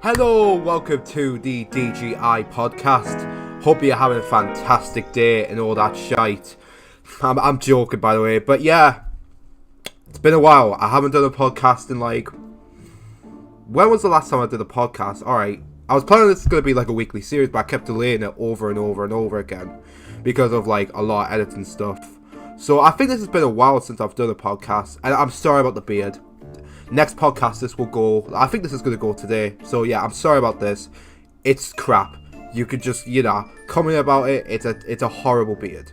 Hello, welcome to the DjiPodcast. Hope you're having a fantastic day and all that shite. I'm joking, by the way, but yeah, it's been a while. I haven't done a podcast in when was the last time I did a podcast? Alright, I was planning this is going to be like a weekly series, but I kept delaying it over and over and over again because of like a lot of editing stuff. So I think this has been a while since I've done a podcast, and I'm sorry about the beard. Next podcast, this will go. I think this is going to go today. So yeah, I'm sorry about this. It's crap. You could just, comment about it. It's a horrible beard.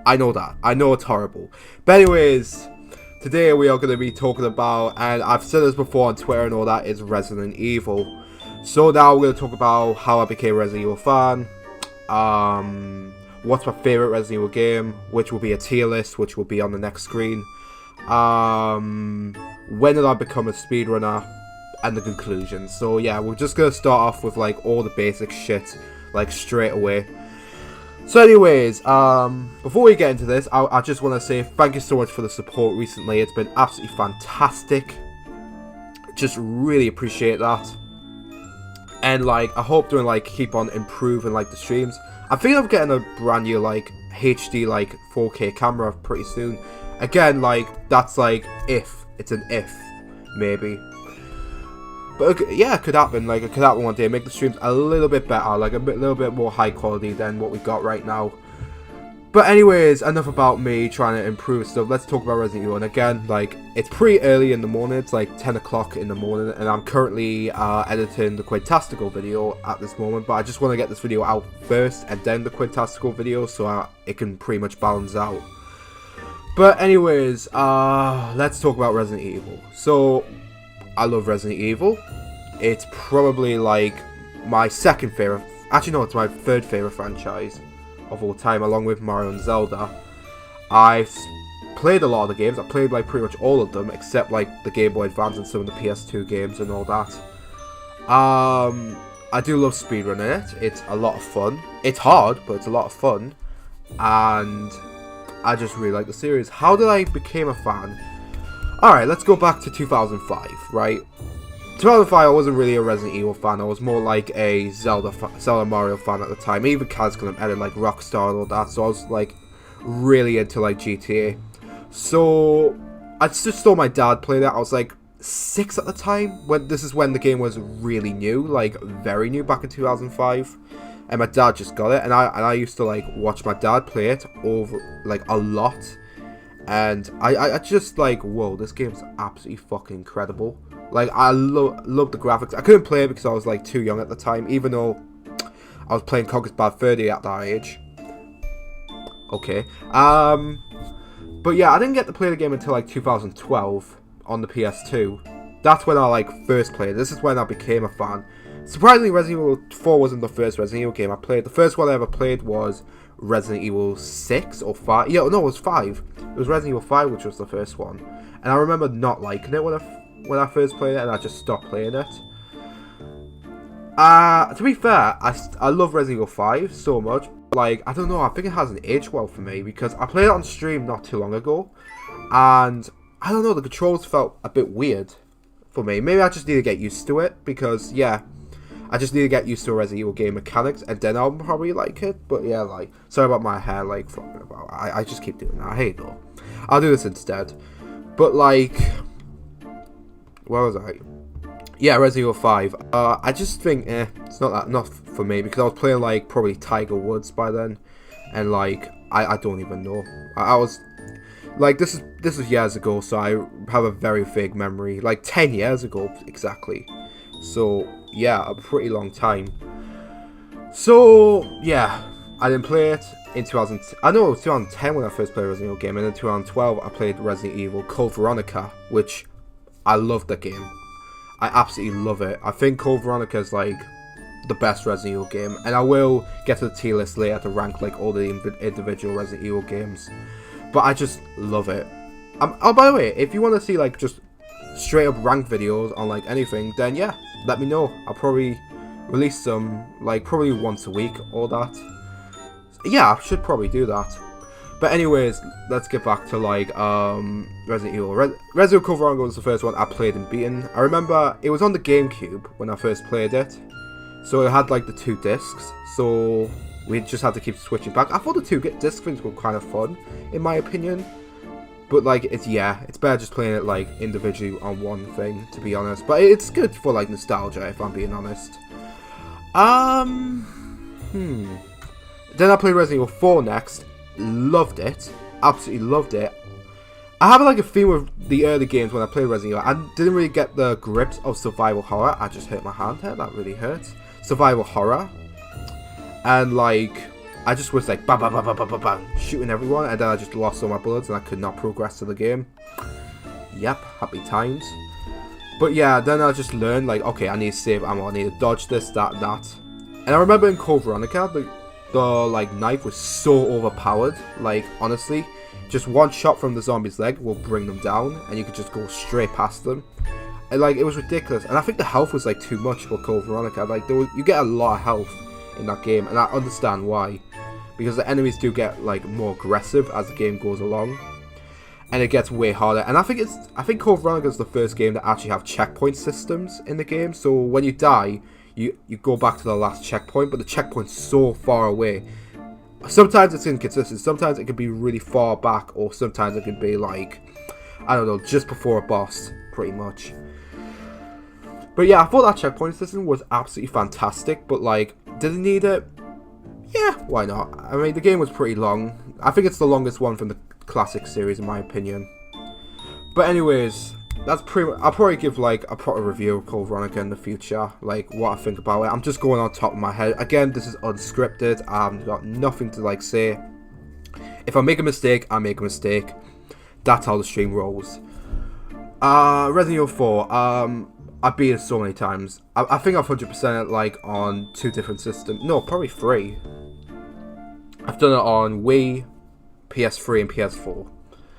I know that. I know it's horrible. But anyways, today we are going to be talking about, and I've said this before on Twitter and all that, is Resident Evil. So now we're going to talk about how I became a Resident Evil fan. What's my favourite Resident Evil game, which will be a tier list, which will be on the next screen. When did I become a speedrunner, and the conclusion. So yeah, we're just gonna start off with like all the basic shit, like straight away. So anyways, before we get into this, I just want to say thank you so much for the support recently. It's been absolutely fantastic. Just really appreciate that. And like, I hope to keep on improving the streams. I think I'm getting a brand new HD 4K camera pretty soon. Again, that's if. It's an if. Maybe. But yeah, it could happen. It could happen one day. Make the streams a little bit better. A little bit more high quality than what we got right now. But anyways, enough about me trying to improve stuff. Let's talk about Resident Evil. And again, it's pretty early in the morning. It's 10 o'clock in the morning. And I'm currently editing the Quintastical video at this moment. But I just want to get this video out first and then the Quintastical video so it can pretty much balance out. But anyways, let's talk about Resident Evil. So, I love Resident Evil. It's probably my second favourite. Actually, no, it's my third favourite franchise of all time, along with Mario and Zelda. I've played a lot of the games. I played pretty much all of them, except the Game Boy Advance and some of the PS2 games and all that. I do love speedrunning it. It's a lot of fun. It's hard, but it's a lot of fun. And I just really like the series. How did I become a fan? Alright, let's go back to 2005, right? 2005, I wasn't really a Resident Evil fan. I was more like a Zelda Mario fan at the time. Even Kazcom edited Rockstar and all that. So I was really into GTA. So I just saw my dad play that. I was 6 at the time. This is when the game was really new, very new, back in 2005. And my dad just got it, and I used to watch my dad play it over a lot, and I just whoa, this game's absolutely fucking incredible. I love the graphics. I couldn't play it because I was too young at the time, even though I was playing Conker's Bad 30 at that age. Okay, but yeah, I didn't get to play the game until 2012 on the PS2. That's when I first played it. This is when I became a fan. Surprisingly, Resident Evil 4 wasn't the first Resident Evil game I played. The first one I ever played was Resident Evil 6 or 5. Yeah, no, it was 5. It was Resident Evil 5, which was the first one. And I remember not liking it when I first played it, and I just stopped playing it. To be fair, I love Resident Evil 5 so much. I don't know, I think it hasn't aged well for me, because I played it on stream not too long ago. And, I don't know, the controls felt a bit weird for me. Maybe I just need to get used to it, because, yeah, I just need to get used to Resident Evil game mechanics, and then I'll probably like it. But yeah, sorry about my hair, flopping about. I just keep doing that. I hate it though. I'll do this instead. But where was I? Yeah, Resident Evil 5. I just think, it's not that enough for me, because I was playing probably Tiger Woods by then, and I don't even know. I was this is years ago, so I have a very vague memory. 10 years ago exactly. So yeah, a pretty long time. So yeah, I didn't play it in 2000. I know it was 2010 when I first played a Resident Evil game, and in 2012 I played Resident Evil Code Veronica, which I loved that game. I absolutely love it. I think Code Veronica is the best Resident Evil game, and I will get to the tier list later to rank all the individual Resident Evil games. But I just love it. Oh, by the way, if you want to see just straight up rank videos on anything, then yeah, let me know. I'll probably release some probably once a week or that. Yeah, I should probably do that. But anyways, let's get back to like Resident Evil. Resident Evil Code Veronica was the first one I played and beaten. I remember it was on the GameCube when I first played it, so it had like the 2 discs. So we just had to keep switching back. I thought the 2 disc things were kind of fun, in my opinion. But like it's better just playing it like individually on one thing, to be honest. But it's good for like nostalgia, if I'm being honest. Then I played Resident Evil 4 next. Loved it. Absolutely loved it. I have like a theme with the early games when I played Resident Evil. I didn't really get the grips of survival horror. I just hurt my hand there. That really hurts. Survival horror. And like, I just was like, bang, bang, bang, bang, bang, bang, bang, shooting everyone. And then I just lost all my bullets and I could not progress to the game. Yep, happy times. But yeah, then I just learned like, okay, I need to save ammo. I need to dodge this, that, and that. And I remember in Code Veronica, the like knife was so overpowered. Like honestly, just one shot from the zombie's leg will bring them down, and you could just go straight past them. And like it was ridiculous. And I think the health was like too much for Code Veronica. Like you get a lot of health in that game, and I understand why, because the enemies do get like more aggressive as the game goes along, and it gets way harder. And I think Code Veronica is the first game that actually have checkpoint systems in the game. So when you die, you go back to the last checkpoint, but the checkpoint's so far away. Sometimes it's inconsistent. Sometimes it can be really far back, or sometimes it can be like, I don't know, just before a boss, pretty much. But yeah, I thought that checkpoint system was absolutely fantastic, but like, did it need it? Yeah, why not? I mean, the game was pretty long. I think it's the longest one from the classic series, in my opinion. But anyways, that's pretty much, I'll probably give like a proper review of Code Veronica in the future, like what I think about it. I'm just going on top of my head. Again, this is unscripted. I've got nothing to like say. If I make a mistake, I make a mistake. That's how the stream rolls. Resident Evil 4. I've beat it so many times. I think I've 100% it like on 2 different systems. No, probably 3. I've done it on Wii, PS3, and PS4.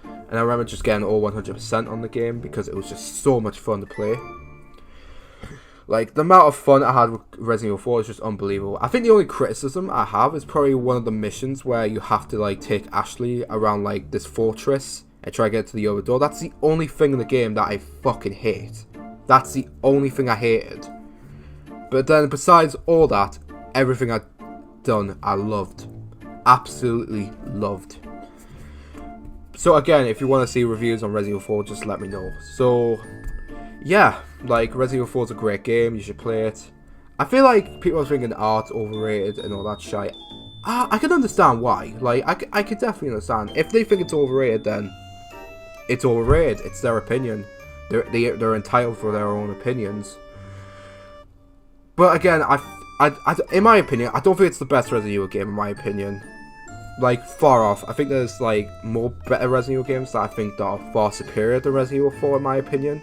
And I remember just getting all 100% on the game because it was just so much fun to play. Like, the amount of fun I had with Resident Evil 4 is just unbelievable. I think the only criticism I have is probably one of the missions where you have to, like, take Ashley around, like, this fortress and try to get to the other door. That's the only thing in the game that I fucking hate. That's the only thing I hated. But then, besides all that, everything I'd done, I loved. Absolutely loved. So again, if you want to see reviews on Resident Evil 4, just let me know. So, yeah, like, Resident Evil 4 is a great game, you should play it. I feel like people are thinking art's overrated and all that shit. I can understand why. Like, I could definitely understand. If they think it's overrated, then it's overrated. It's their opinion. They're entitled for their own opinions. But again, in my opinion, I don't think it's the best Resident Evil game, in my opinion. Like, far off. I think there's, like, more better Resident Evil games that I think that are far superior to Resident Evil 4, in my opinion.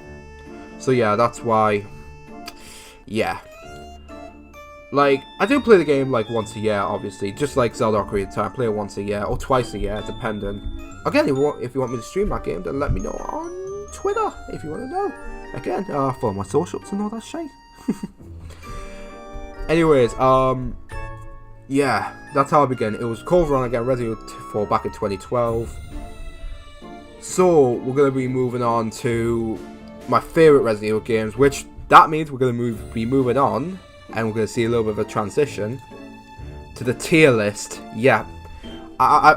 So, yeah, that's why. Yeah. Like, I do play the game, like, once a year, obviously. Just like Zelda Ocarina of Time. I play it once a year, or twice a year, depending. Again, if you want me to stream that game, then let me know on Twitter, if you want to know. Again, follow my socials and all that shit. Anyways, yeah, that's how I began. It was Code Veronica again, Resident Evil 4 back in 2012. So, we're going to be moving on to my favourite Resident Evil games, which that means we're going to be moving on, and we're going to see a little bit of a transition to the tier list. Yeah, I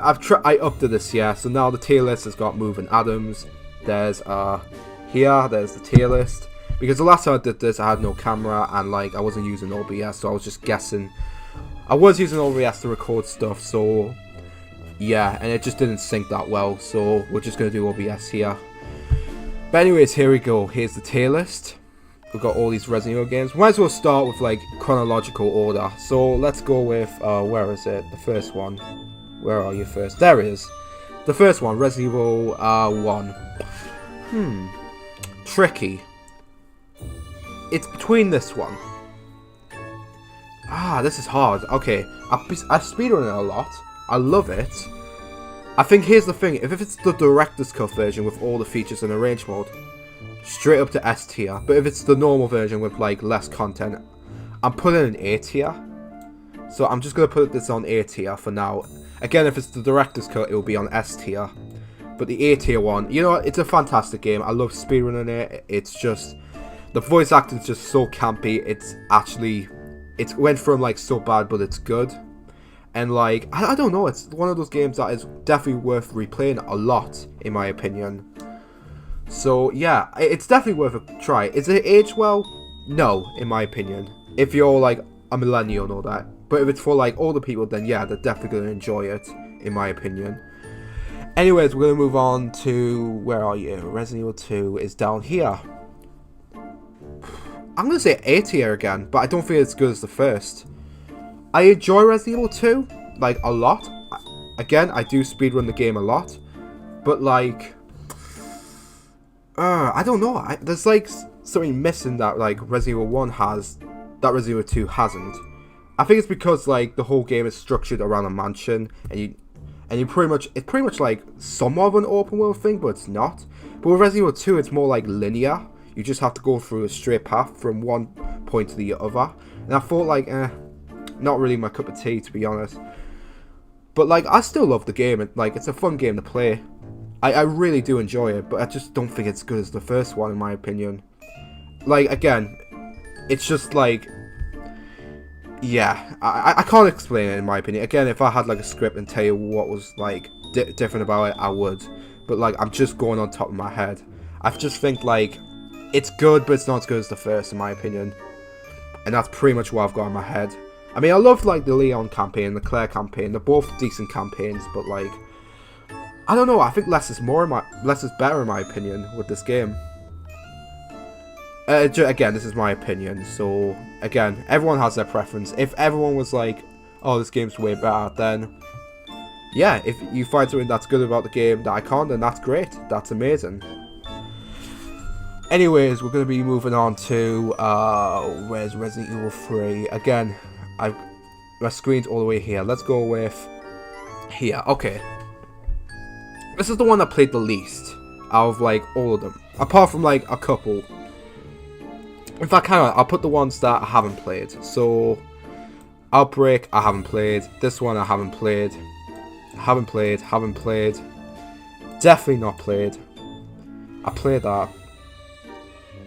upped to this, yeah, so now the tier list has got Moving Adams. There's, there's the tier list. Because the last time I did this, I had no camera, and, like, I wasn't using OBS, so I was just guessing. I was using OBS to record stuff, so, yeah, and it just didn't sync that well, so we're just going to do OBS here. But anyways, here we go. Here's the tier list. We've got all these Resident Evil games. Might as well start with, like, chronological order. So, let's go with, where is it? The first one. Where are you first? There it is. The first one, Resident Evil 1. Tricky. It's between this one. This is hard. Okay, I speedrun it a lot. I love it. I think here's the thing. If it's the director's cut version with all the features in arrange mode, straight up to S tier. But if it's the normal version with like less content, I'm putting an A tier. So I'm just going to put this on A tier for now. Again, if it's the director's cut, it will be on S tier. But the A tier one, you know, it's a fantastic game. I love speedrunning it. It's just, the voice acting is just so campy. It went from like so bad, but it's good. And like, I don't know, it's one of those games that is definitely worth replaying a lot, in my opinion. So yeah, it's definitely worth a try. Is it aged well? No, in my opinion. If you're like a millennial and all that. But if it's for like older people, then yeah, they're definitely going to enjoy it, in my opinion. Anyways, we're going to move on to, where are you? Resident Evil 2 is down here. I'm going to say A tier again, but I don't think it's as good as the first. I enjoy Resident Evil 2, like, a lot. Again, I do speedrun the game a lot. But, like, I don't know. There's, like, something missing that, like, Resident Evil 1 has, that Resident Evil 2 hasn't. I think it's because, like, the whole game is structured around a mansion, and it's pretty much like somewhat of an open world thing, but it's not. But with Resident Evil 2, it's more like linear. You just have to go through a straight path from one point to the other. And I thought like, not really my cup of tea, to be honest. But like, I still love the game. Like, it's a fun game to play. I really do enjoy it, but I just don't think it's good as the first one, in my opinion. Like, again, it's just like, yeah, I can't explain it, in my opinion. Again, if I had like a script and tell you what was like different about it, I would. But like, I'm just going on top of my head. I just think like, it's good, but it's not as good as the first, in my opinion. And that's pretty much what I've got in my head. I mean, I love like the Leon campaign and the Claire campaign. They're both decent campaigns, but like, I don't know. I think less is better, in my opinion, with this game. Again, this is my opinion, so again, everyone has their preference. If everyone was like, oh, this game's way better, then yeah, if you find something that's good about the game that I can't, then that's great. That's amazing. Anyways, we're going to be moving on to, where's Resident Evil 3? Again, my screen's all the way here. Let's go with here. Okay. This is the one that played the least out of like all of them, apart from like a couple. In fact, hang on, I'll put the ones that I haven't played. So, Outbreak, I haven't played. This one, I haven't played. Haven't played. Definitely not played. I played that.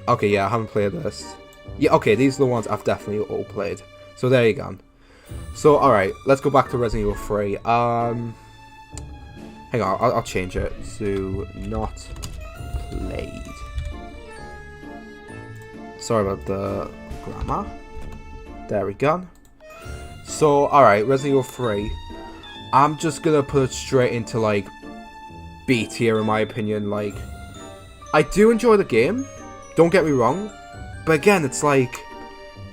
Okay, yeah, I haven't played this. Yeah, okay, these are the ones I've definitely all played. So, there you go. So, alright, let's go back to Resident Evil 3. Hang on, I'll change it to not played. Sorry about the grammar. There we go. So, alright, Resident Evil 3. I'm just gonna put it straight into, like, B tier, in my opinion. Like, I do enjoy the game. Don't get me wrong. But again, it's like,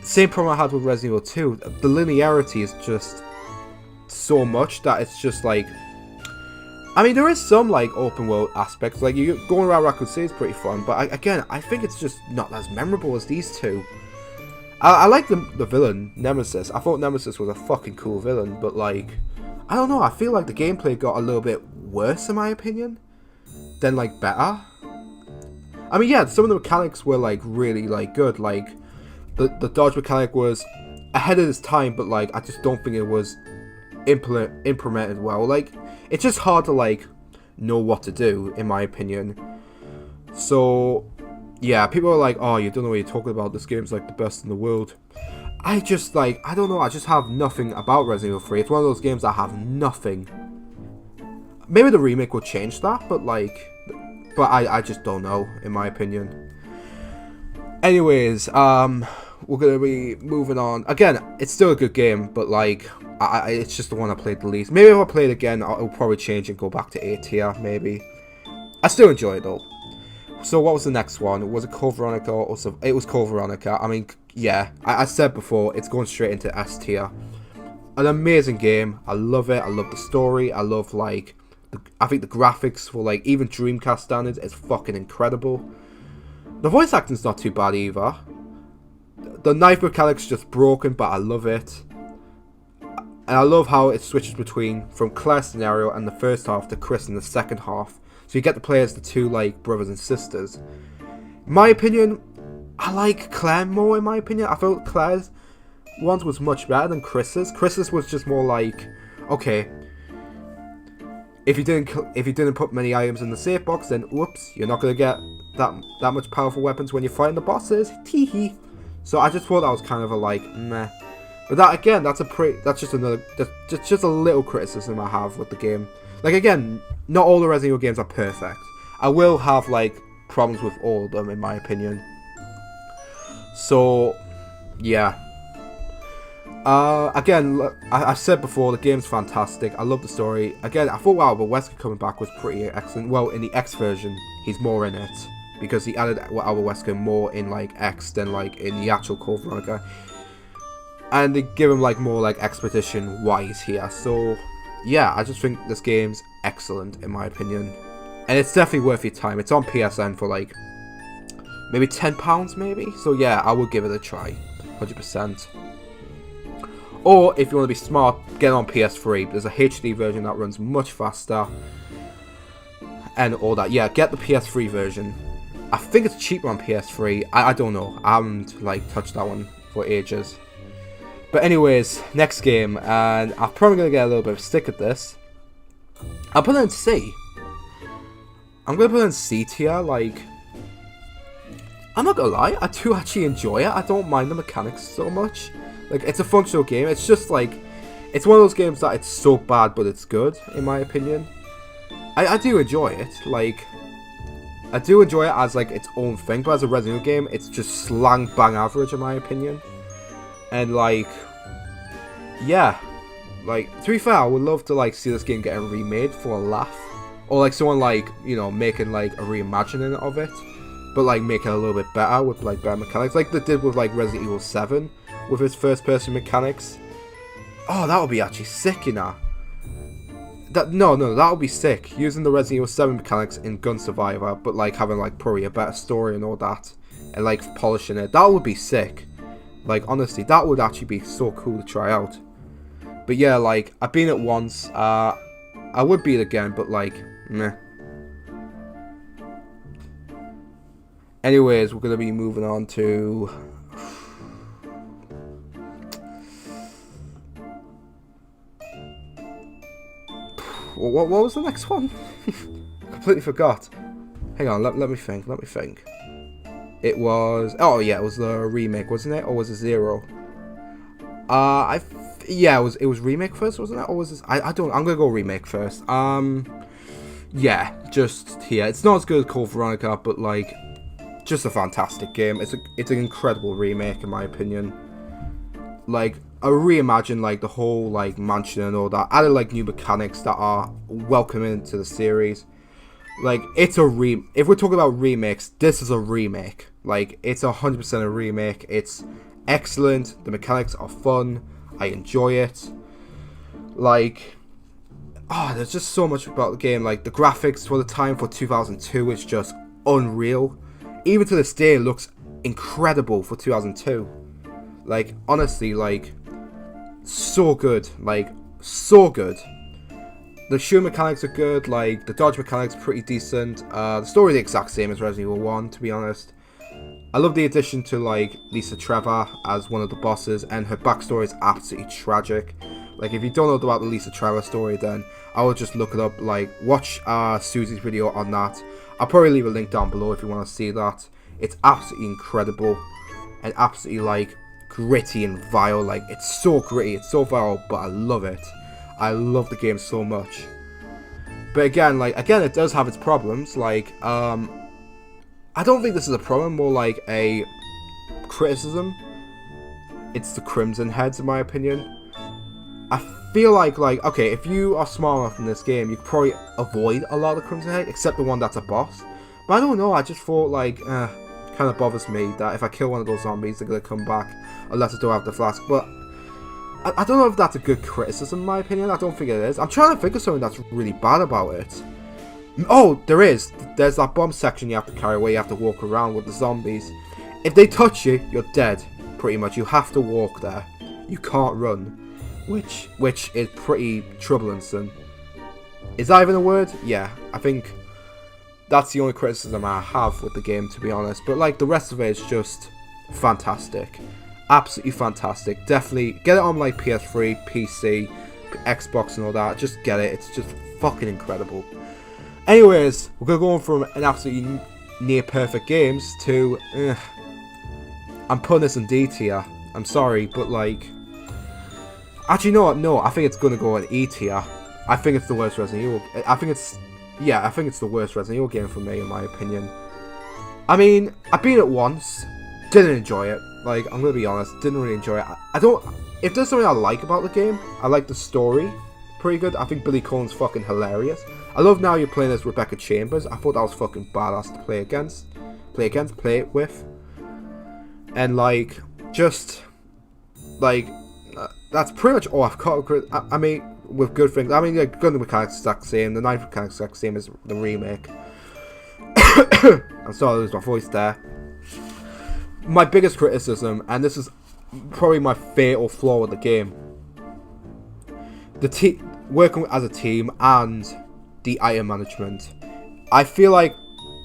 same problem I had with Resident Evil 2. The linearity is just so much that it's just, like, I mean, there is some, like, open world aspects. Like, you going around Raccoon City is pretty fun. But, again, I think it's just not as memorable as these two. I like the villain, Nemesis. I thought Nemesis was a fucking cool villain. But, like, I don't know. I feel like the gameplay got a little bit worse, in my opinion. Than, like, better. I mean, yeah, some of the mechanics were, like, really, like, good. Like, the dodge mechanic was ahead of its time. But, like, I just don't think it was implemented well. Like, it's just hard to, like, know what to do, in my opinion. So, yeah, people are like, oh, you don't know what you're talking about, this game's, like, the best in the world. I just, like, I don't know, I just have nothing about Resident Evil 3. It's one of those games that have nothing. Maybe the remake will change that, but, like, I just don't know, in my opinion. Anyways, we're gonna be moving on. Again, it's still a good game, but, like, it's just the one I played the least. Maybe if I play it again, it'll probably change and go back to A tier, maybe. I still enjoy it, though. So, what was the next one? Was it Code Veronica? It was Code Veronica. I mean, yeah, I said before, it's going straight into S tier. An amazing game. I love it. I love the story. I love, like, I think the graphics for, like, even Dreamcast standards is fucking incredible. The voice acting's not too bad either. The knife mechanic's just broken, but I love it. And I love how it switches between from Claire's scenario and the first half to Chris in the second half. So you get to play as the two, like, brothers and sisters. In my opinion, I like Claire more, in my opinion. I felt Claire's one was much better than Chris's. Chris's was just more like, okay, if you didn't put many items in the safe box, then whoops, you're not gonna get that much powerful weapons when you're fighting the bosses. Teehee. So I just thought that was kind of a like meh. But that again, that's just a little criticism I have with the game. Like again, not all the Resident Evil games are perfect. I will have like problems with all of them in my opinion. So yeah. Again, look, I said before, the game's fantastic. I love the story. Again, I thought Albert Wesker coming back was pretty excellent. Well, in the X version, he's more in it because he added Albert Wesker more in like X than like in the actual Code Veronica. And they give him like more like expedition why he's here. So yeah, I just think this game's excellent in my opinion, and it's definitely worth your time. It's on PSN for like maybe £10 maybe. So yeah, I would give it a try, 100%. Or if you want to be smart, get it on PS3. There's a HD version that runs much faster and all that. Yeah, get the PS3 version. I think it's cheaper on PS3. I don't know. I haven't like touched that one for ages. But anyways, next game, and I'm probably going to get a little bit of stick at this. I'll put it in C. I'm going to put it in C tier, like, I'm not going to lie, I do actually enjoy it. I don't mind the mechanics so much. Like, it's a functional game. It's just like, it's one of those games that it's so bad, but it's good, in my opinion. I do enjoy it. Like, I do enjoy it as like its own thing, but as a Resident Evil game, it's just slang bang average, in my opinion. And like, yeah, like to be fair, I would love to like see this game getting remade for a laugh, or like someone like, you know, making like a reimagining of it, but like make it a little bit better with like better mechanics, like they did with like Resident Evil 7 with its first-person mechanics. Oh, that would be actually sick, you know. That would be sick, using the Resident Evil 7 mechanics in Gun Survivor, but like having like probably a better story and all that, and like polishing it. That would be sick. Like honestly, that would actually be so cool to try out. But yeah, like I've been it once. I would beat it again, but like meh. Anyways, we're gonna be moving on to what was the next one? Completely forgot. Hang on, let me think. It was, oh yeah, it was the remake, wasn't it? Or was it Zero? Yeah, it was remake first, wasn't it? Or was this, I'm gonna go remake first. Yeah, just here. It's not as good as Code Veronica, but like, just a fantastic game. It's an incredible remake in my opinion. Like, I reimagined like the whole like mansion and all that. Added like new mechanics that are welcoming to the series. Like, it's a if we're talking about remakes, this is a remake. Like, it's 100% a remake. It's excellent. The mechanics are fun. I enjoy it. Like, oh, there's just so much about the game. Like, the graphics for the time for 2002 is just unreal. Even to this day, it looks incredible for 2002. Like, honestly, like, so good. Like, so good. The shoe mechanics are good, like, the dodge mechanics are pretty decent. The story is the exact same as Resident Evil 1, to be honest. I love the addition to, like, Lisa Trevor as one of the bosses, and her backstory is absolutely tragic. Like, if you don't know about the Lisa Trevor story, then I would just look it up, like, watch Susie's video on that. I'll probably leave a link down below if you want to see that. It's absolutely incredible, and absolutely, like, gritty and vile. Like, it's so gritty, it's so vile, but I love it. I love the game so much. But again, it does have its problems. Like, I don't think this is a problem, more like a criticism. It's the Crimson Heads, in my opinion. I feel like, okay, if you are smart enough in this game, you could probably avoid a lot of the Crimson Head, except the one that's a boss. But I don't know, I just thought, like, it kind of bothers me that if I kill one of those zombies, they're going to come back, unless I don't have the flask. But I don't know if that's a good criticism, in my opinion. I don't think it is. I'm trying to think of something that's really bad about it. Oh, there is. There's that bomb section you have to carry where you have to walk around with the zombies. If they touch you, you're dead, pretty much. You have to walk there. You can't run. Which is pretty troublesome. Is that even a word? Yeah, I think that's the only criticism I have with the game, to be honest. But, like, the rest of it is just fantastic. Absolutely fantastic. Definitely get it on like PS3, PC, Xbox and all that, just get it. It's just fucking incredible. Anyways, we're gonna go on from an absolutely near perfect games to I'm putting this in D tier. I'm sorry, but like, actually, no, I think it's gonna go in E tier. I think it's the worst Resident Evil. I think it's the worst Resident Evil game for me, in my opinion. I mean, I beat it once, didn't enjoy it. Like, I'm gonna be honest, didn't really enjoy it. I don't. If there's something I like about the game, I like the story. Pretty good. I think Billy Cohen's fucking hilarious. I love now you're playing as Rebecca Chambers. I thought that was fucking badass to play it with. And like, just like, that's pretty much all I've got. I mean, with good things. I mean, the gun mechanics is exact same. The knife mechanics is exact same as the remake. I'm sorry to lose my voice there. My biggest criticism, and this is probably my fatal flaw with the game, working as a team and the item management. I feel like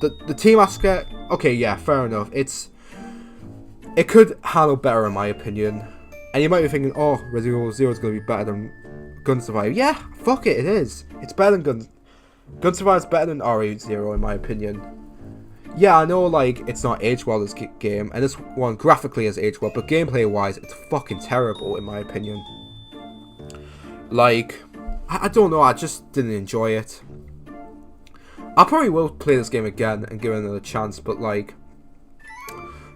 the team aspect, okay, yeah, fair enough. It could handle better, in my opinion. And you might be thinking, oh, Resident Evil 0 is going to be better than Gun Survivor. Yeah, fuck it, it is. It's better than Gun Survivor is better than RE0, in my opinion. Yeah, I know, like, it's not aged well, this game, and this one graphically has aged well, but gameplay-wise, it's fucking terrible, in my opinion. Like, I don't know, I just didn't enjoy it. I probably will play this game again and give it another chance, but, like,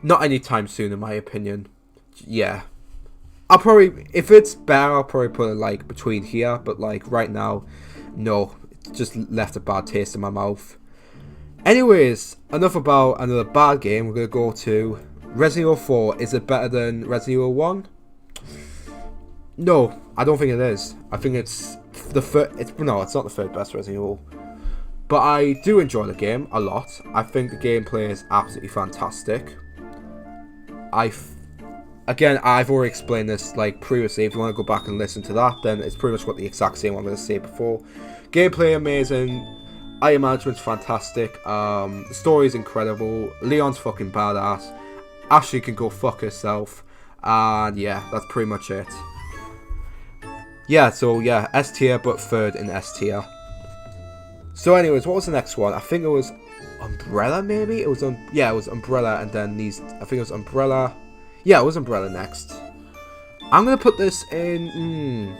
not anytime soon, in my opinion. Yeah. I'll probably, if it's better, I'll probably put it, like, between here, but, like, right now, no. It just left a bad taste in my mouth. Anyways, enough about another bad game. We're going to go to Resident Evil 4. Is it better than Resident Evil 1? No, I don't think it is. I think it's the third. No, it's not the third best Resident Evil. But I do enjoy the game a lot. I think the gameplay is absolutely fantastic. Again, I've already explained this like previously. If you want to go back and listen to that, then it's pretty much what the exact same I'm going to say before. Gameplay amazing. Item management's fantastic. The story's incredible. Leon's fucking badass. Ashley can go fuck herself. And yeah, that's pretty much it. Yeah, so yeah, S tier, but third in S tier. So anyways, what was the next one? I think it was Umbrella, maybe? It was Umbrella, and then these, I think it was Umbrella. Yeah, it was Umbrella next. I'm gonna put this in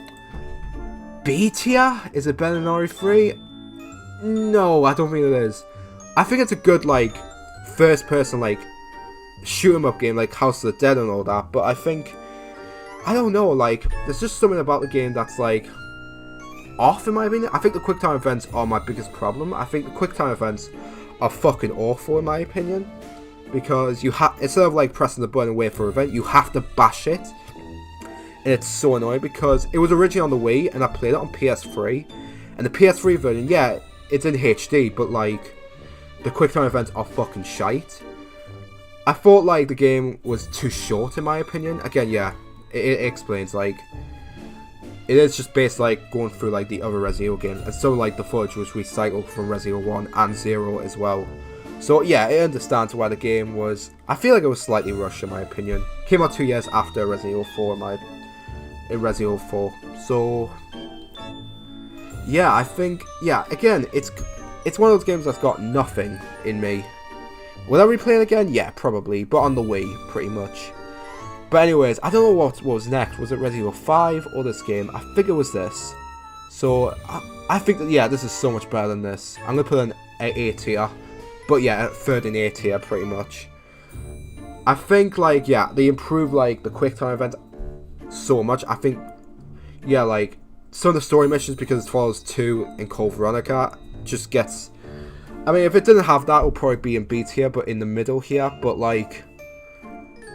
B tier? Is it better than RE3? No, I don't think it is. I think it's a good, like, first person, like, shoot 'em up game, like House of the Dead and all that, but I think, I don't know, like, there's just something about the game that's, like, off in my opinion. I think the quick time events are my biggest problem. I think the quick time events are fucking awful in my opinion, because you instead of, like, pressing the button and wait for an event, you have to bash it, and it's so annoying because it was originally on the Wii, and I played it on PS3, and the PS3 version, yeah, it's in HD, but, like, the quick time events are fucking shite. I thought, like, the game was too short, in my opinion. Again, yeah, it explains, like, it is just based, like, going through, like, the other Resident Evil games, and some of, like, the footage was recycled from Resident Evil 1 and 0 as well. So, yeah, it understands why the game was, I feel like it was slightly rushed, in my opinion. Came out 2 years after Resident Evil 4, in Resident Evil 4. So, yeah, I think, yeah, again, it's one of those games that's got nothing in me. Will I replay it again? Yeah, probably, but on the Wii, pretty much. But anyways, I don't know what was next. Was it Resident Evil 5 or this game? I think it was this. So, I think that, yeah, this is so much better than this. I'm going to put an A tier. But yeah, third in A tier, pretty much. I think, like, yeah, they improved, like, the quick time event so much. I think, yeah, like, some of the story missions, because it follows 2 in Code Veronica, just gets, I mean, if it didn't have that, it would probably be in B tier, but in the middle here, but, like,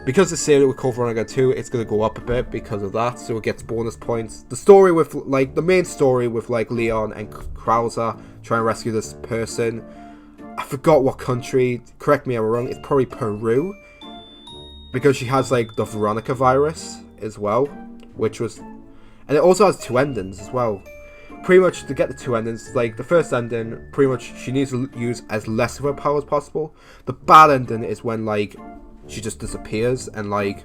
because it's saved it with Code Veronica 2, it's going to go up a bit because of that, so it gets bonus points. The story with, like, the main story with, like, Leon and Krauser trying to rescue this person, I forgot what country, correct me if I'm wrong, it's probably Peru, because she has, like, the Veronica virus as well, which was, and it also has 2 endings as well. Pretty much to get the 2 endings, like, the first ending, pretty much she needs to use as less of her power as possible. The bad ending is when, like, she just disappears and, like,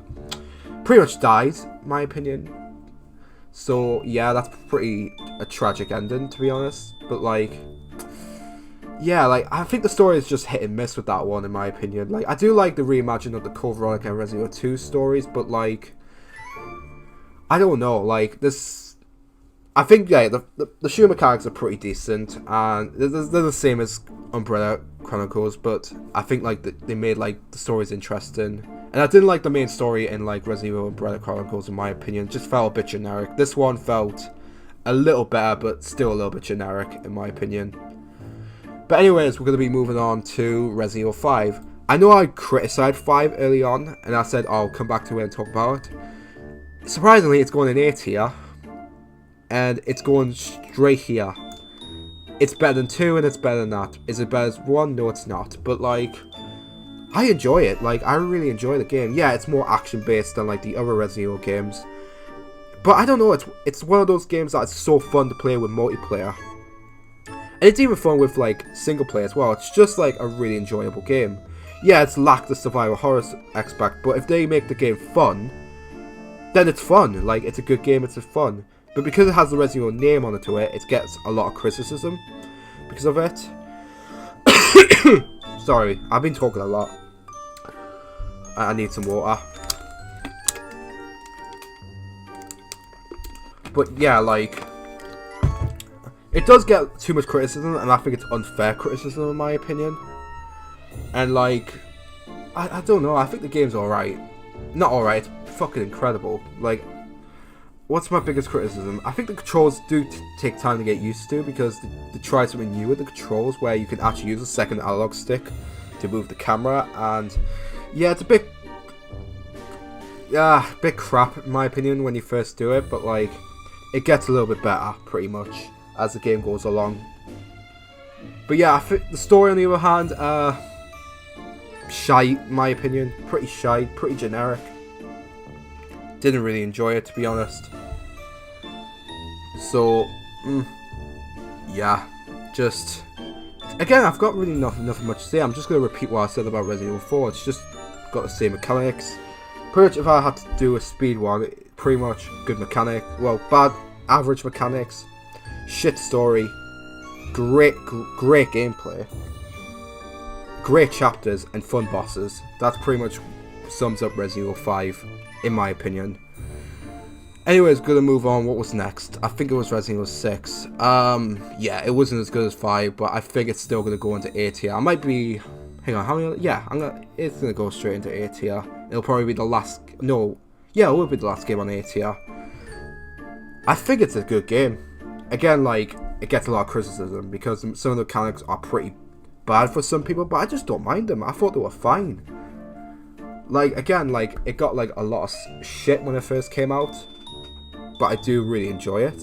pretty much dies, in my opinion. So yeah, that's pretty a tragic ending, to be honest. But like, yeah, like I think the story is just hit and miss with that one, in my opinion. Like I do like the reimagining of the Code Veronica and Resident Evil 2 stories, but like, I don't know, like this. I think yeah, the shooter mechanics are pretty decent, and they're the same as Umbrella Chronicles, but I think like they made like the stories interesting. And I didn't like the main story in like Resident Evil Umbrella Chronicles, in my opinion. It just felt a bit generic. This one felt a little better, but still a little bit generic, in my opinion. But anyways, we're going to be moving on to Resident Evil 5. I know I criticised 5 early on, and I said I'll come back to it and talk about it. Surprisingly, it's going in A tier, and it's going straight here. It's better than 2, and it's better than that. Is it better than 1? No, it's not. But like, I enjoy it. Like, I really enjoy the game. Yeah, it's more action-based than, like, the other Resident Evil games. But I don't know, it's one of those games that's so fun to play with multiplayer. And it's even fun with, like, single player as well. It's just, like, a really enjoyable game. Yeah, it's lacked the survival horror aspect, but if they make the game fun, then it's fun. Like, it's a good game, it's fun. But because it has the Resident Evil name onto it, it gets a lot of criticism because of it. Sorry, I've been talking a lot. I need some water. But yeah, like, it does get too much criticism, and I think it's unfair criticism in my opinion. And like, I don't know, I think the game's alright. Not alright, it's fucking incredible. Like, what's my biggest criticism? I think the controls do take time to get used to, because they try something new with the controls where you can actually use a second analog stick to move the camera, and yeah, it's a bit crap in my opinion when you first do it, but like, it gets a little bit better pretty much as the game goes along. But yeah, I think the story on the other hand, shite in my opinion, pretty shite, pretty generic. Didn't really enjoy it, to be honest. So, yeah, just, again, I've got really nothing much to say. I'm just going to repeat what I said about Resident Evil 4. It's just got the same mechanics. Pretty much, if I had to do a speed one, pretty much good mechanic. Well, bad, average mechanics, shit story, great gameplay, great chapters, and fun bosses. That's pretty much sums up Resident Evil 5, in my opinion. Anyways, gonna move on. What was next? I think it was Resident Evil 6. Yeah, it wasn't as good as 5, but I think it's still gonna go into A tier. I might be, hang on, how many? Yeah, it's gonna go straight into A tier. It'll probably be the last. No, yeah, it will be the last game on A tier. I think it's a good game. Again, like, it gets a lot of criticism because some of the mechanics are pretty bad for some people, but I just don't mind them. I thought they were fine. Like, again, like, it got like a lot of shit when it first came out, but I do really enjoy it.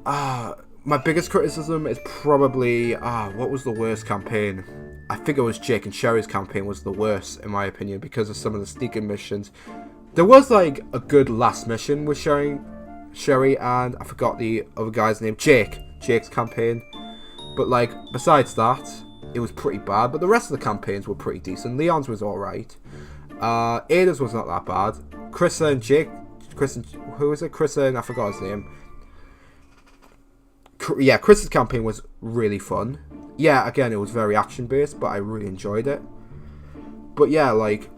My biggest criticism is probably, what was the worst campaign? I think it was Jake and Sherry's campaign was the worst, in my opinion, because of some of the sneaking missions. There was, like, a good last mission with Sherry, and I forgot the other guy's name, Jake's campaign. But, like, besides that, it was pretty bad, but the rest of the campaigns were pretty decent. Leon's was alright. Ada's was not that bad. Chris and, who is it? Chris and, I forgot his name. Yeah, Chris's campaign was really fun. Yeah, again, it was very action-based, but I really enjoyed it. But yeah, like,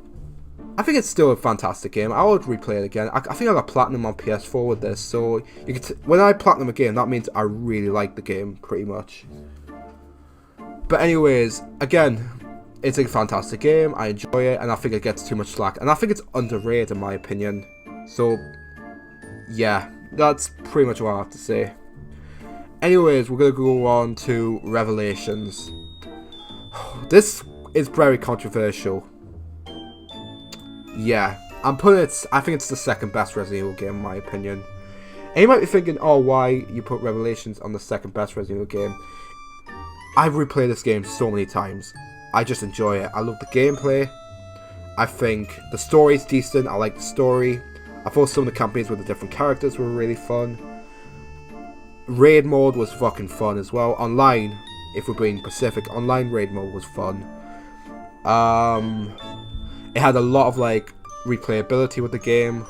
I think it's still a fantastic game. I would replay it again. I think I got Platinum on PS4 with this, so you can when I Platinum a game, that means I really like the game, pretty much. But anyways, again, it's a fantastic game. I enjoy it, and I think it gets too much slack. And I think it's underrated, in my opinion. So, yeah, that's pretty much what I have to say. Anyways, we're going to go on to Revelations. This is very controversial. Yeah, I'm putting it, I think it's the second best Resident Evil game, in my opinion. And you might be thinking, oh, why you put Revelations on the second best Resident Evil game? I've replayed this game so many times. I just enjoy it. I love the gameplay. I think the story's decent. I like the story. I thought some of the campaigns with the different characters were really fun. Raid mode was fucking fun as well. Online, if we're being Pacific, online raid mode was fun. It had a lot of like replayability with the game.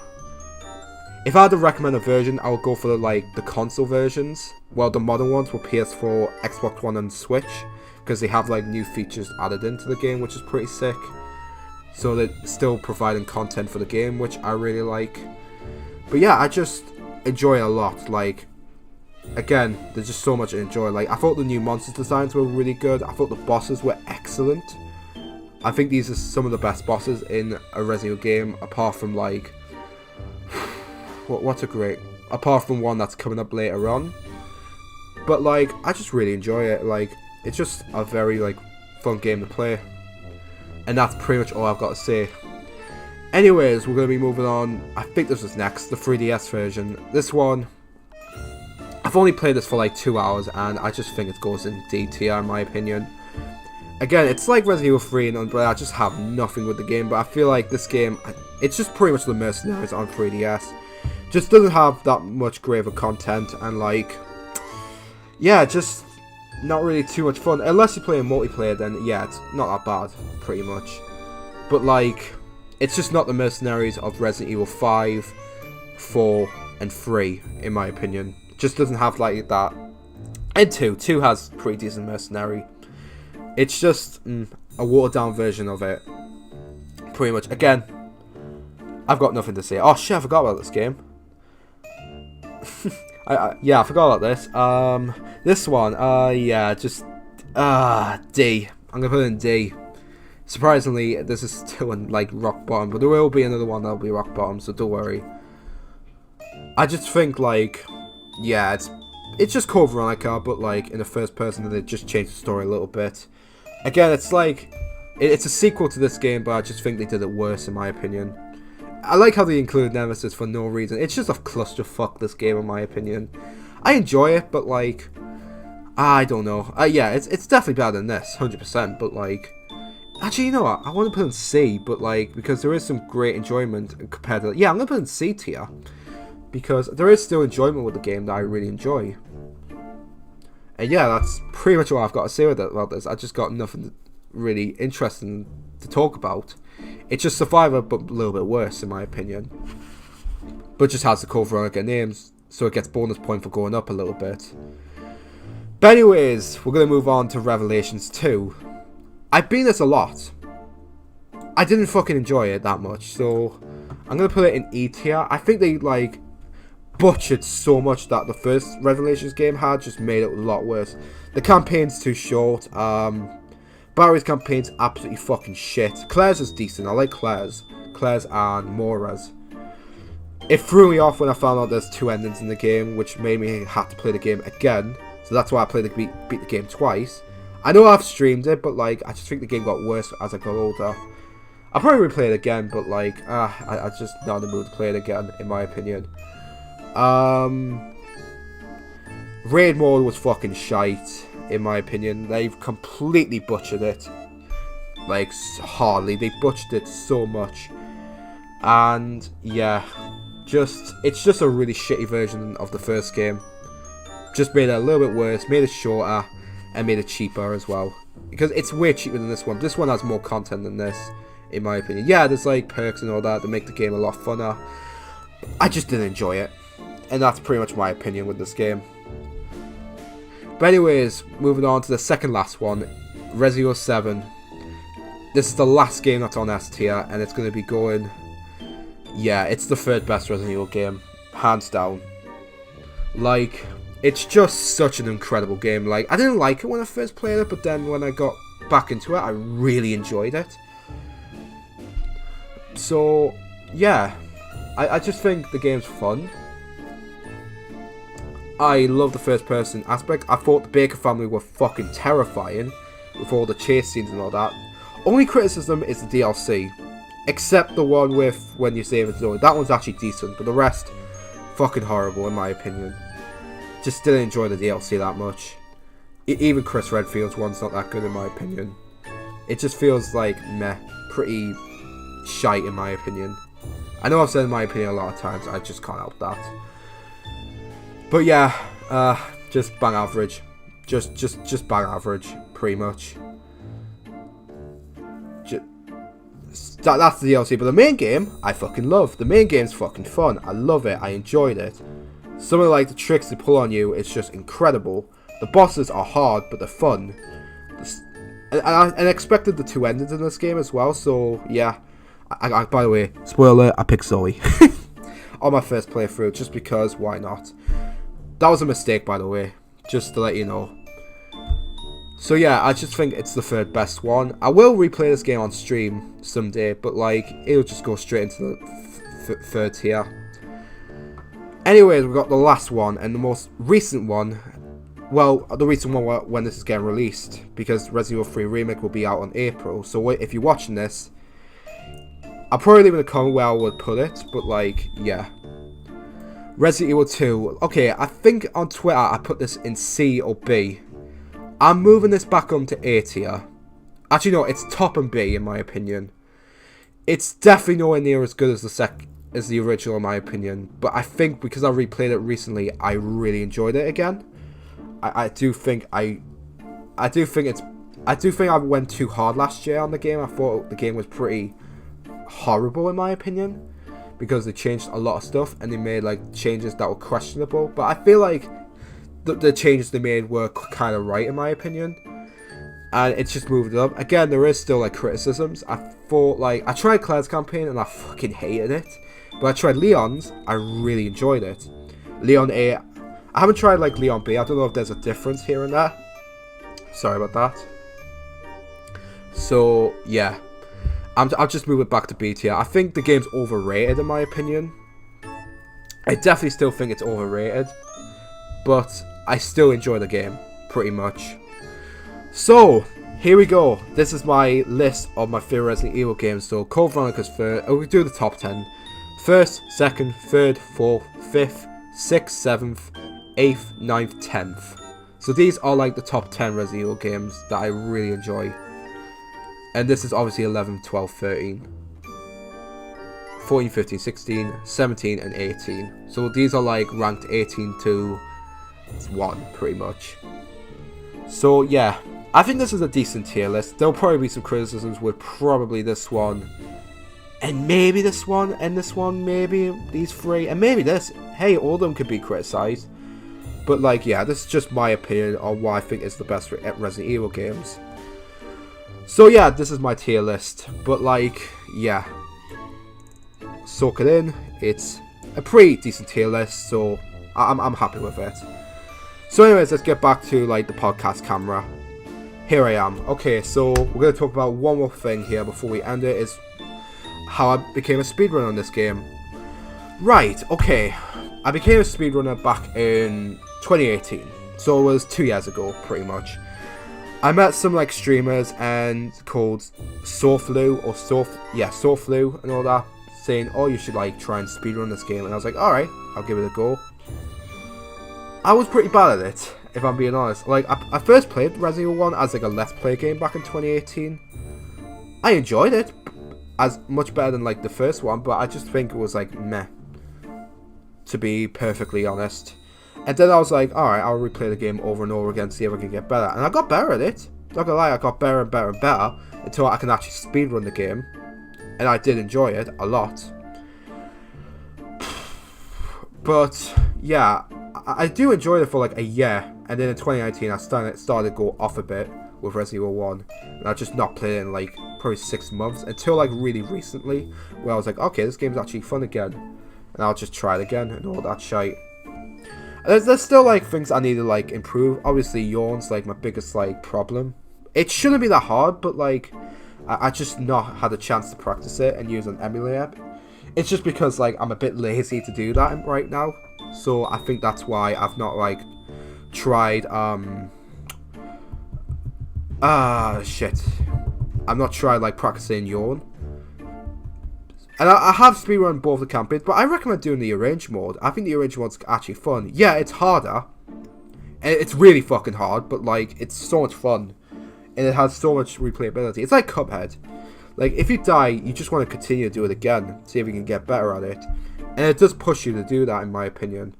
If I had to recommend a version, I would go for the console versions. Well, the modern ones were PS4, Xbox One, and Switch, because they have new features added into the game, which is pretty sick. So they're still providing content for the game, which I really like. But yeah, I just enjoy it a lot. Again, there's just so much to enjoy. I thought the new monsters designs were really good. I thought the bosses were excellent. I think these are some of the best bosses in a Resident Evil game, apart from apart from one that's coming up later on. But I just really enjoy it. It's just a very fun game to play. And that's pretty much all I've got to say. Anyways, we're going to be moving on. I think this was next, the 3DS version. This one, I've only played this for 2 hours, and I just think it goes in D tier in my opinion. Again, it's like Resident Evil 3 and Umbrella, I just have nothing with the game, but I feel like this game, it's just pretty much the Mercenaries on 3DS. Just doesn't have that much greater content, and yeah, just not really too much fun. Unless you play in multiplayer, then yeah, it's not that bad, pretty much. But it's just not the Mercenaries of Resident Evil 5, 4, and 3, in my opinion. It just doesn't have that. And 2 has pretty decent Mercenary. It's just a watered down version of it, pretty much. Again, I've got nothing to say. Oh shit, I forgot about this game. Yeah, I forgot about this. This one, yeah, just D. I'm gonna put it in D. Surprisingly, this is still in rock bottom, but there will be another one that'll be rock bottom, so don't worry. I just think yeah, it's just Code Veronica, but in the first person, and they just changed the story a little bit. Again, it's it's a sequel to this game, but I just think they did it worse in my opinion. I like how they included Nemesis for no reason. It's just a clusterfuck, this game, in my opinion. I enjoy it, but I don't know. Yeah, it's definitely better than this, 100%. But actually, you know what? I want to put in C, but because there is some great enjoyment compared to. Yeah, I'm gonna put in C tier because there is still enjoyment with the game that I really enjoy. And yeah, that's pretty much all I've got to say about this. I just got nothing really interesting to talk about. It's just Survivor, but a little bit worse, in my opinion. But just has the Code Veronica names, so it gets bonus point for going up a little bit. But anyways, we're going to move on to Revelations 2. I've beaten this a lot. I didn't fucking enjoy it that much, so I'm going to put it in E tier. I think they, butchered so much that the first Revelations game had, just made it a lot worse. The campaign's too short. Barry's campaign's absolutely fucking shit. Claire's is decent. I like Claire's and Mora's. It threw me off when I found out there's 2 endings in the game, which made me have to play the game again. So that's why I beat the game twice. I know I've streamed it, but I just think the game got worse as I got older. I'll probably replay it again, but I just not in the mood to play it again, in my opinion. Raid mode was fucking shite, in my opinion. They've completely butchered it. Hardly. They butchered it so much. And, yeah. It's just a really shitty version of the first game. Just made it a little bit worse, made it shorter, and made it cheaper as well. Because it's way cheaper than this one. This one has more content than this, in my opinion. Yeah, there's perks and all that make the game a lot funner. I just didn't enjoy it. And that's pretty much my opinion with this game. But anyways, moving on to the second last one, Resident Evil 7. This is the last game that's on S tier, and it's going to be going. Yeah, it's the third best Resident Evil game, hands down. It's just such an incredible game. I didn't like it when I first played it, but then when I got back into it, I really enjoyed it. So, yeah, I just think the game's fun. I love the first person aspect. I thought the Baker family were fucking terrifying with all the chase scenes and all that. Only criticism is the DLC. Except the one with when you save it Zoe. That one's actually decent, but the rest, fucking horrible in my opinion. Just didn't enjoy the DLC that much. Even Chris Redfield's one's not that good in my opinion. It just feels meh, pretty shite in my opinion. I know I've said in my opinion a lot of times, I just can't help that. But yeah, just bang average. Just bang average, pretty much. that's the DLC. But the main game, I fucking love. The main game's fucking fun. I love it. I enjoyed it. Some of like the tricks they pull on you, it's just incredible. The bosses are hard, but they're fun. And I expected the 2 endings in this game as well. So yeah. I by the way, spoiler, I picked Zoe on my first playthrough just because. Why not? That was a mistake, by the way. Just to let you know. So yeah, I just think it's the 3rd best one. I will replay this game on stream someday, but like it'll just go straight into the 3rd tier. Anyways, we've got the last one and the most recent one. Well, the recent one when this is getting released, because Resident Evil 3 Remake will be out in April. So if you're watching this, I'll probably leave in a comment where I would put it, but like, yeah. Resident Evil 2. Okay, I think on Twitter I put this in C or B. I'm moving this back up to A tier. Actually, no, it's top and B in my opinion. It's definitely nowhere near as good as the original in my opinion. But I think because I replayed it recently, I really enjoyed it again. I do think I went too hard last year on the game. I thought the game was pretty horrible in my opinion, because they changed a lot of stuff and they made like changes that were questionable, but I feel like the changes they made were kind of right in my opinion, and it's just moved it up. Again, there is still like criticisms. I thought like I tried Claire's campaign and I fucking hated it, but I tried Leon's, I really enjoyed it. Leon A, I haven't tried like Leon B. I don't know if there's a difference here and there. Sorry about that. So yeah, I'll just move it back to B tier. I think the game's overrated in my opinion. I definitely still think it's overrated, but I still enjoy the game pretty much. So here we go. This is my list of my favorite Resident Evil games. So Code Veronica's first. We'll do the top 10. First, second, third, fourth, fifth, sixth, seventh, 8th, 9th, 10th. So these are like the top 10 Resident Evil games that I really enjoy. And this is obviously 11, 12, 13, 14, 15, 16, 17 and 18. So these are like ranked 18 to 1 pretty much. So yeah, I think this is a decent tier list. There'll probably be some criticisms with probably this one. And maybe this one, and this one, maybe these 3, and maybe this. Hey, all of them could be criticised. But like, yeah, this is just my opinion on why I think it's the best Resident Evil games. So yeah, this is my tier list. But like, yeah, soak it in. It's a pretty decent tier list, so I'm happy with it. So anyways, let's get back to like the podcast camera. Here I am. Okay, so we're going to talk about one more thing here before we end it, is how I became a speedrunner on this game. Right, okay. I became a speedrunner back in 2018. So it was 2 years ago, pretty much. I met some like streamers and called Sawflu or Sawflu and all that, saying, oh, you should like try and speedrun this game. And I was like, alright, I'll give it a go. I was pretty bad at it, if I'm being honest. Like, I first played Resident Evil 1 as like a Let's Play game back in 2018. I enjoyed it, as much better than like the first one, but I just think it was like meh, to be perfectly honest. And then I was like, alright, I'll replay the game over and over again, see if I can get better. And I got better at it. Not gonna lie, I got better and better and better until I can actually speedrun the game. And I did enjoy it a lot. But yeah, I do enjoy it for like a year. And then in 2019 I started to go off a bit with Resident Evil 1. And I just not played it in like probably 6 months. Until like really recently, where I was like, okay, this game's actually fun again. And I'll just try it again and all that shite. There's still like things I need to like improve. Obviously Yawn's like my biggest like problem. It shouldn't be that hard, but like I just not had a chance to practice it and use an emulator. It's just because like I'm a bit lazy to do that right now. So I think that's why I've not like tried I've not tried like practicing Yawn. And I have speedrun both the campaigns, but I recommend doing the arrange mode. I think the arrange mode's actually fun. Yeah, it's harder. And it's really fucking hard, but like, it's so much fun. And it has so much replayability. It's like Cuphead. Like, if you die, you just want to continue to do it again. See if you can get better at it. And it does push you to do that, in my opinion.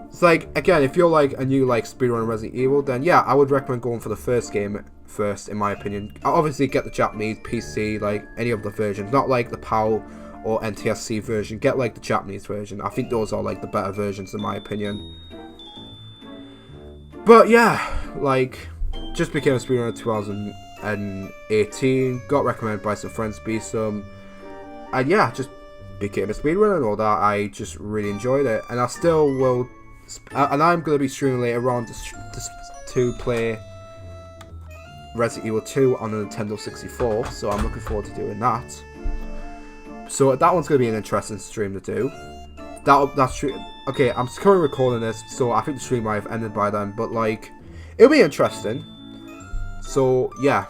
It's like, again, if you're like a new like speedrun Resident Evil, then yeah, I would recommend going for the first game first, in my opinion. Obviously, get the Japanese PC, like any of the versions, not like the PAL or NTSC version. Get like the Japanese version. I think those are like the better versions, in my opinion. But yeah, like, just became a speedrunner in 2018. Got recommended by some friends to be some, and yeah, just became a speedrunner and all that. I just really enjoyed it, and I still will. And I'm gonna be streaming later on to play Resident Evil 2 on the Nintendo 64, so I'm looking forward to doing that. So that one's gonna be an interesting stream to do. That's true. Okay, I'm currently recording this, so I think the stream might have ended by then, but like, it'll be interesting. So yeah.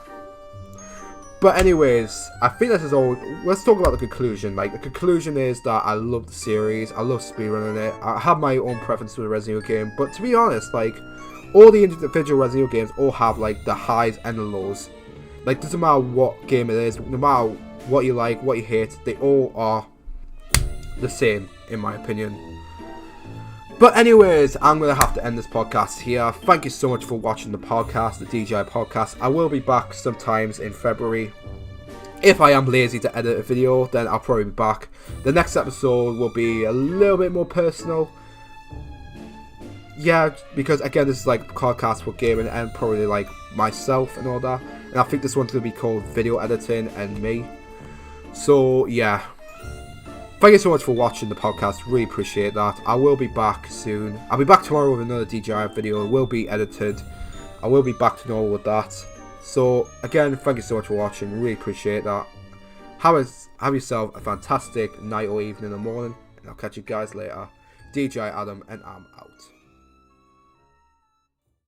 But anyways, I think this is all. Let's talk about the conclusion. Like, the conclusion is that I love the series. I love speedrunning it. I have my own preference for the Resident Evil game, but to be honest, like, all the individual Resident Evil games all have like the highs and the lows. Like, doesn't matter what game it is, no matter what you like, what you hate, they all are the same, in my opinion. But anyways, I'm going to have to end this podcast here. Thank you so much for watching the podcast, the DjiPodcast. I will be back sometimes in February. If I am lazy to edit a video, then I'll probably be back. The next episode will be a little bit more personal. Yeah, because again, this is like a podcast for gaming and probably like myself and all that. And I think this one's going to be called Video Editing and Me. So yeah. Thank you so much for watching the podcast. Really appreciate that. I will be back soon. I'll be back tomorrow with another DJI video. It will be edited. I will be back to normal with that. So again, thank you so much for watching. Really appreciate that. Have yourself a fantastic night or evening or morning. And I'll catch you guys later. DJ Adam and I'm out.